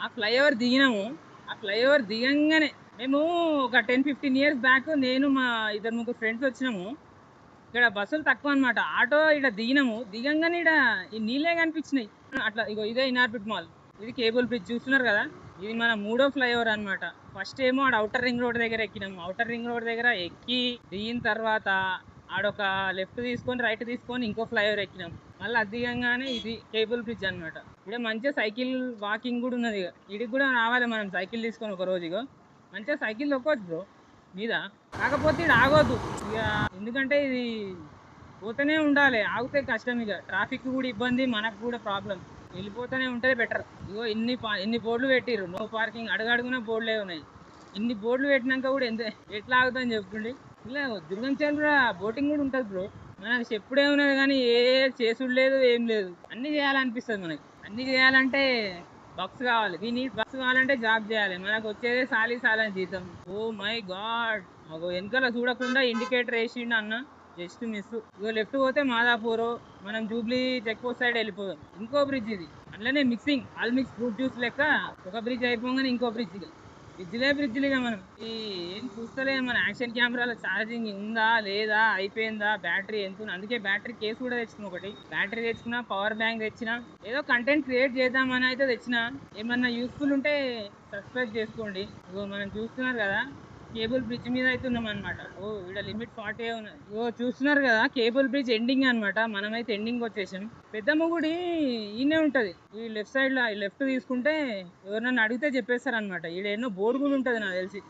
ఆ ఫ్లైఓవర్ దిగినాము. ఆ ఫ్లైఓవర్ దిగంగానే మేము ఒక 10-15 ఇయర్స్ బ్యాక్ నేను మా ఇద్దరు ముగ్గురు ఫ్రెండ్స్ వచ్చినాము. ఇక్కడ బస్సులు తక్కువ అనమాట. ఆటో ఇక్కడ దిగినాము. దిగంగానే ఇక్కడ ఈ నీళ్ళే కనిపించినాయి. అట్లా ఇగో ఇదే ఇనార్బిట్ మాల్. ఇది కేబుల్ బ్రిడ్జ్ చూస్తున్నారు కదా. ఇది మన 3వ ఫ్లైఓవర్ అనమాట. ఫస్ట్ ఏమో ఆడ ఔటర్ రింగ్ రోడ్ దగ్గర ఎక్కినాము. ఔటర్ రింగ్ రోడ్ దగ్గర ఎక్కి దిగిన తర్వాత ఆడొక లెఫ్ట్ తీసుకొని రైట్ తీసుకొని ఇంకో ఫ్లైఓవర్ ఎక్కినాం. మళ్ళీ అది దిగంగానే ఇది కేబుల్ బ్రిడ్జ్ అనమాట. ఇక్కడ మంచిగా సైకిల్ వాకింగ్ కూడా ఉన్నది. ఇడికి కూడా రావాలి మనం సైకిల్ తీసుకొని ఒక రోజు. ఇగో మంచిగా సైకిల్ తొక్కొచ్చు బ్రో మీద. కాకపోతే ఇది ఆగొద్దు ఇక, ఎందుకంటే ఇది పోతూనే ఉండాలి. ఆగితే కష్టం. ఇక ట్రాఫిక్ కూడా ఇబ్బంది, మనకు కూడా ప్రాబ్లం. వెళ్ళిపోతూనే ఉంటే బెటర్. ఇగో ఇన్ని బోర్డులు పెట్టిర్రు, నో పార్కింగ్. అడుగడుగున బోర్డులే ఉన్నాయి. ఇన్ని బోర్డులు పెట్టినాక కూడా ఎట్లా ఆగుతుందని చెప్పుకోండి. ఇలా దుర్గం చంద్ర బోటింగ్ కూడా ఉంటుంది బ్రో. మనకు చెప్పుడే ఉన్నది కానీ ఏ చేసుడు లేదు, ఏం లేదు. అన్ని చేయాలనిపిస్తుంది మనకి. అన్ని చేయాలంటే బక్స్ కావాలి. బక్స్ కావాలంటే జాబ్ చేయాలి. మనకు వచ్చేదే సాలని జీతం. Oh my god. మాకు వెనకాల చూడకుండా ఇండికేటర్ వేసిండు అన్న, జస్ట్ మిస్. ఇగో లెఫ్ట్ పోతే మాదాపూర్, మనం జూబ్లీ చెక్ పోస్ట్ సైడ్ వెళ్ళిపోదాం. ఇంకో బ్రిడ్జ్ ఇది. అట్లనే mixing all mix fruit juice లెక్క ఒక బ్రిడ్జ్ అయిపోగానే ఇంకో బ్రిడ్జ్. బ్రిడ్జ్లుగా మనం ఈ ఏం చూస్తలే. మన యాక్షన్ కెమెరాలో ఛార్జింగ్ ఉందా లేదా, అయిపోయిందా, బ్యాటరీ ఎంత ఉంది. అందుకే బ్యాటరీ కేసు కూడా తెచ్చుకున్నా. ఒకటి బ్యాటరీ తెచ్చుకున్నా, పవర్ బ్యాంక్ తెచ్చిన. ఏదో కంటెంట్ క్రియేట్ చేద్దామని అయితే తెచ్చిన. ఏమన్నా యూస్ఫుల్ ఉంటే సబ్స్క్రైబ్ చేసుకోండి. ఇగో మనం చూస్తున్నారు కదా, కేబుల్ బ్రిడ్జ్ మీద అయితే ఉన్నాం అనమాట. ఓ ఇక్కడ లిమిట్ 40 ఉన్నది. ఓ చూస్తున్నారు కదా, కేబుల్ బ్రిడ్జ్ ఎండింగ్ అనమాట. మనమైతే ఎండింగ్ వచ్చేసాం. పెద్దమ్మ గుడి ఈయనే ఉంటది. ఈ లెఫ్ట్ సైడ్ లో లెఫ్ట్ తీసుకుంటే ఎవరినన్నా అడిగితే చెప్పేస్తారు అనమాట. ఈడ ఎన్నో బోర్డు కూడా ఉంటది నాకు తెలిసి.